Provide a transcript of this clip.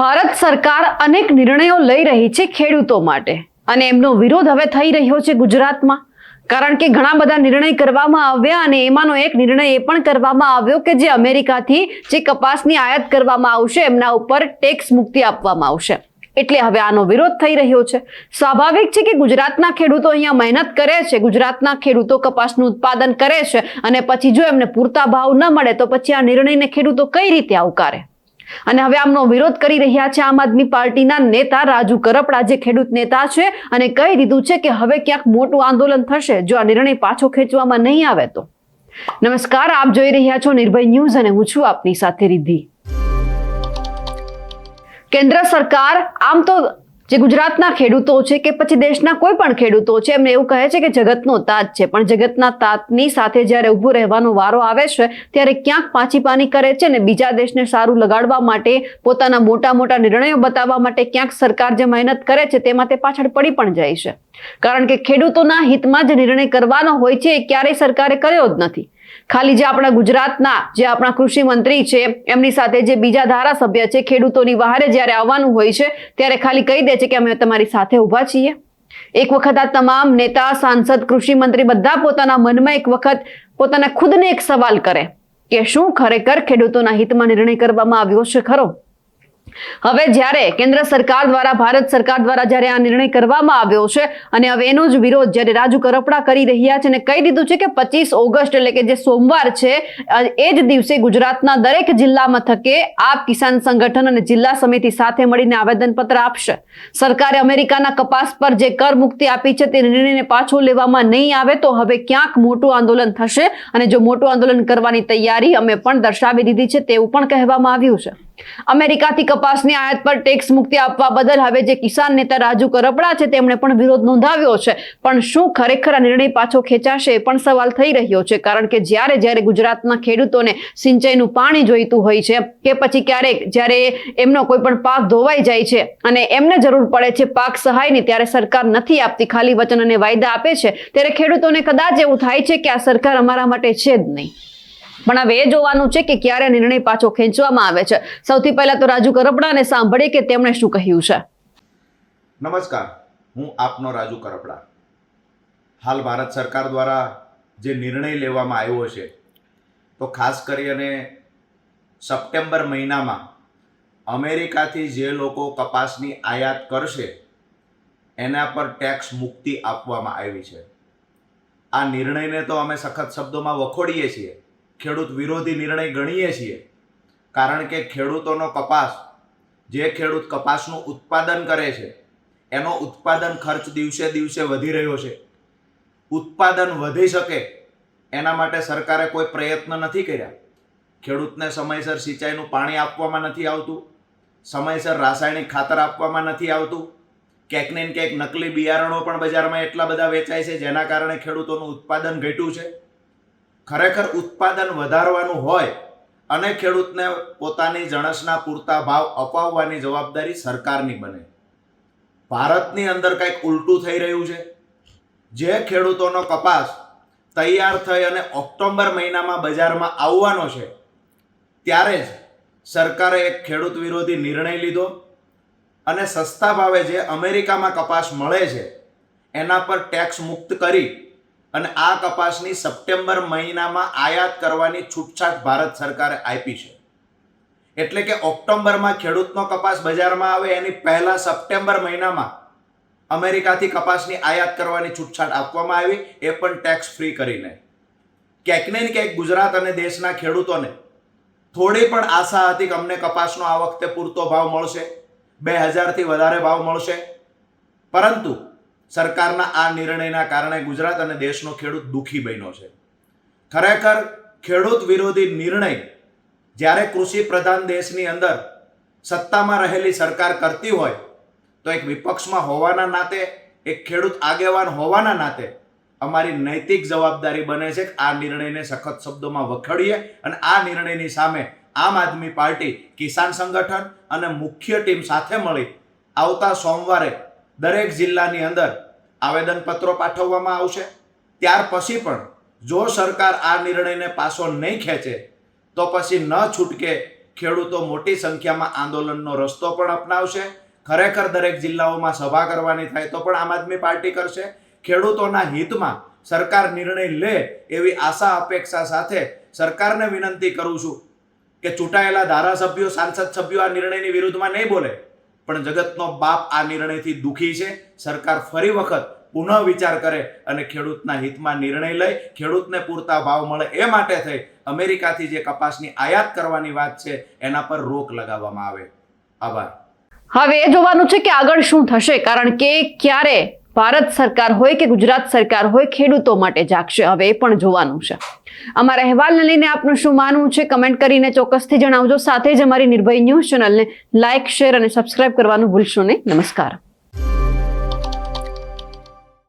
ભારત સરકાર અનેક નિર્ણયો લઈ રહી છે ખેડૂતો માટે અને એમનો વિરોધ હવે થઈ રહ્યો છે ગુજરાતમાં, કારણ કે ઘણા બધા નિર્ણય કરવામાં આવ્યા અને એમાંનો એક નિર્ણય એ પણ કરવામાં આવ્યો કે જે અમેરિકાથી જે કપાસની આયાત કરવામાં આવશે એમના ઉપર ટેક્સ મુક્તિ આપવામાં આવશે. એટલે હવે આનો વિરોધ થઈ રહ્યો છે. સ્વાભાવિક છે કે ગુજરાતના ખેડૂતો અહીંયા મહેનત કરે છે, ગુજરાતના ખેડૂતો કપાસનું ઉત્પાદન કરે છે અને પછી જો એમને પૂરતા ભાવ ન મળે તો પછી આ નિર્ણયને ખેડૂતો કઈ રીતે આવકારે. અને હવે આમનો વિરોધ કરી રહ્યા છે આમ આદમી પાર્ટીના નેતા રાજુ કરપડા, જે ખેડૂત નેતા છે, અને કહી દીધું છે કે હવે ક્યાંક મોટું આંદોલન થશે જો આ નિર્ણય પાછો ખેંચવામાં નહીં આવે તો. નમસ્કાર, આપ જોઈ રહ્યા છો નિર્ભય ન્યૂઝ અને હું છું આપની સાથે રિદ્ધિ. કેન્દ્ર સરકાર આમ તો જે ગુજરાતના ખેડૂતો છે કે પછી દેશના કોઈ પણ ખેડૂતો છે એમને એવું કહે છે કે જગતનો તાત છે, પણ જગતના તાતની સાથે જ્યારે ઊભું રહેવાનો વારો આવે છે ત્યારે ક્યાંક પાછી પાની કરે છે ને બીજા દેશને સારું લગાડવા માટે, પોતાના મોટા મોટા નિર્ણયો બતાવવા માટે ક્યાંક સરકાર જે મહેનત કરે છે તેમાં તે પાછળ પડી પણ જાય છે. કારણ કે ખેડૂતોના હિતમાં જે નિર્ણય કરવાનો હોય છે એ ક્યારેય સરકારે કર્યો જ નથી. ખાલી જે આપણા ગુજરાતના જે આપણા કૃષિ મંત્રી છે એમની સાથે જે બીજા ધારાસભ્ય છે, ખેડૂતોની વહારે જ્યારે આવવાનું હોય છે ત્યારે ખાલી કહી દે છે કે અમે તમારી સાથે ઊભા છીએ. એક વખત આ તમામ નેતા, સાંસદ, કૃષિ મંત્રી બધા પોતાના મનમાં એક વખત પોતાના ખુદને એક સવાલ કરે કે શું ખરેખર ખેડૂતોના હિતમાં નિર્ણય કરવામાં આવ્યો છે ખરો? હવે જ્યારે કેન્દ્ર સરકાર દ્વારા, ભારત સરકાર દ્વારા જ્યારે આ નિર્ણય કરવામાં આવ્યો છે અને હવે એનો જ વિરોધ જ્યારે રાજુ કરપડા કરી રહ્યા છે અને કહી દીધું છે કે 25 ઓગસ્ટ એટલે કે જે સોમવાર છે એ જ દિવસે ગુજરાતના દરેક જિલ્લા મથકે આપ કિસાન સંગઠન અને જિલ્લા સમિતિ સાથે મળીને આવેદનપત્ર આપશે. સરકારે અમેરિકાના કપાસ પર જે કર મુક્તિ આપી છે તે નિર્ણયને પાછો લેવામાં નહીં આવે તો હવે ક્યાંક મોટું આંદોલન થશે અને જો મોટું આંદોલન કરવાની તૈયારી અમે પણ દર્શાવી દીધી છે તેવું પણ કહેવામાં આવ્યું છે. અમેરિકાથી કપાસની આયાત પર ટેક્સ મુક્તિ આપવા બદલ હવે જે કિસાન નેતા રાજુ કરપડા છે તેમણે પણ વિરોધ નોંધાવ્યો છે. પણ શું ખરેખર આ નિર્ણય પાછો ખેંચાશે એ પણ સવાલ થઈ રહ્યો છે, કારણ કે જ્યારે ગુજરાતના ખેડૂતોને સિંચાઈનું પાણી જોઈતું હોય છે કે પછી ક્યારેક જ્યારે એમનો કોઈ પણ પાક ધોવાઈ જાય છે અને એમને જરૂર પડે છે પાક સહાયની, ત્યારે સરકાર નથી આપતી, ખાલી વચન અને વાયદા આપે છે, ત્યારે ખેડૂતોને કદાચ એવું થાય છે કે આ સરકાર અમારા માટે છે જ નહીં. પણ હવે એ જોવાનું છે કે ક્યારે નિર્ણય પાછો ખેંચવામાં આવે છે. સૌથી પહેલા તો રાજુ કરપડાને સાંભળીએ કે તેમણે શું કહ્યું છે. નમસ્કાર, હું આપનો રાજુ કરપડા. હાલ ભારત સરકાર દ્વારા જે નિર્ણય લેવામાં આવ્યો છે તો ખાસ કરીને સપ્ટેમ્બર મહિનામાં અમેરિકાથી જે લોકો કપાસની આયાત કરશે એના પર ટેક્સ મુક્તિ આપવામાં આવી છે. આ નિર્ણયને તો અમે સખત શબ્દોમાં વખોડીએ છીએ, ખેડૂત વિરોધી નિર્ણય ગણીએ છીએ, કારણ કે ખેડૂતોનો કપાસ, જે ખેડૂત કપાસનું ઉત્પાદન કરે છે એનો ઉત્પાદન ખર્ચ દિવસે દિવસે વધી રહ્યો છે. ઉત્પાદન વધી શકે એના માટે સરકારે કોઈ પ્રયત્ન નથી કર્યા. ખેડૂતને સમયસર સિંચાઈનું પાણી આપવામાં નથી આવતું, સમયસર રાસાયણિક ખાતર આપવામાં નથી આવતું, ક્યાંક ને ક્યાંક નકલી બિયારણો પણ બજારમાં એટલા બધા વેચાય છે જેના કારણે ખેડૂતોનું ઉત્પાદન ઘટ્યું છે. ખરેખર ઉત્પાદન વધારવાનું હોય અને ખેડૂતને પોતાની જણસના પૂરતા ભાવ અપાવવાની જવાબદારી સરકારની બને. ભારતની અંદર કંઈક ઉલટું થઈ રહ્યું છે. જે ખેડૂતોનો કપાસ તૈયાર થઈ અને ઓક્ટોબર મહિનામાં બજારમાં આવવાનો છે ત્યારે જ સરકારે એક ખેડૂત વિરોધી નિર્ણય લીધો અને સસ્તા ભાવે જે અમેરિકામાં કપાસ મળે છે એના પર ટેક્સ મુક્ત કરી અને આ કપાસની સપ્ટેમ્બર મહિનામાં આયાત કરવાની છૂટછાટ ભારત સરકારે આપી છે. એટલે કે ઓક્ટોબરમાં ખેડૂતનો કપાસ બજારમાં આવે એની પહેલા સપ્ટેમ્બર મહિનામાં અમેરિકાથી કપાસની આયાત કરવાની છૂટછાટ આપવામાં આવી, એ પણ ટેક્સ ફ્રી કરીને. ક્યાંક ને ક્યાંક ગુજરાત અને દેશના ખેડૂતોને થોડી પણ આશા હતી કે અમને કપાસનો આ વખતે પૂરતો ભાવ મળશે, 2000થી વધારે ભાવ મળશે, પરંતુ સરકારના આ નિર્ણયના કારણે ગુજરાત અને દેશનો ખેડૂત દુઃખી બન્યો છે. ખરેખર ખેડૂત વિરોધી નિર્ણય જ્યારે કૃષિ પ્રધાન દેશની અંદર સત્તામાં રહેલી સરકાર કરતી હોય તો એક વિપક્ષમાં હોવાના નાતે, એક ખેડૂત આગેવાન હોવાના નાતે અમારી નૈતિક જવાબદારી બને છે કે આ નિર્ણયને સખત શબ્દોમાં વખોડીએ અને આ નિર્ણયની સામે આમ આદમી પાર્ટી, કિસાન સંગઠન અને મુખ્ય ટીમ સાથે મળી આવતા સોમવારે દરેક જિલ્લાની અંદર આવેદનપત્રો પાઠવવામાં આવશે. ત્યાર પછી પણ જો સરકાર આ નિર્ણયને પાછો નહીં ખેંચે તો પછી ન છૂટકે ખેડૂતો મોટી સંખ્યામાં આંદોલનનો રસ્તો પણ અપનાવશે. ખરેખર દરેક જિલ્લાઓમાં સભા કરવાની થાય તો પણ આમ આદમી પાર્ટી કરશે. ખેડૂતોના હિતમાં સરકાર નિર્ણય લે એવી આશા અપેક્ષા સાથે સરકારને વિનંતી કરું છું કે ચૂંટાયેલા ધારાસભ્યો, સાંસદ સભ્યો આ નિર્ણયની વિરુદ્ધમાં નહીં બોલે, પણ જગતનો બાપ આ નિર્ણયથી દુઃખી છે. સરકાર ફરી વખત પુનઃ વિચાર કરે અને ખેડૂતના હિતમાં નિર્ણય લઈ ખેડૂતને પૂરતા ભાવ મળે એ માટે થઈ અમેરિકાથી જે કપાસની આયાત કરવાની વાત છે એના પર રોક લગાવવામાં આવે. આભાર. હવે એ જોવાનું છે કે આગળ શું થશે, કારણ કે ક્યારે ભારત સરકાર હોય કે ગુજરાત સરકાર હોય ખેડૂતો માટે જાગશે, હવે એ પણ જોવાનું છે. અમારા અહેવાલને લઈને આપનું શું માનવું છે કમેન્ટ કરીને ચોક્કસથી જણાવજો. સાથે જ અમારી નિર્ભય ન્યૂઝ ચેનલને લાઇક, શેર અને સબસ્ક્રાઇબ કરવાનું ભૂલશો નહીં. નમસ્કાર.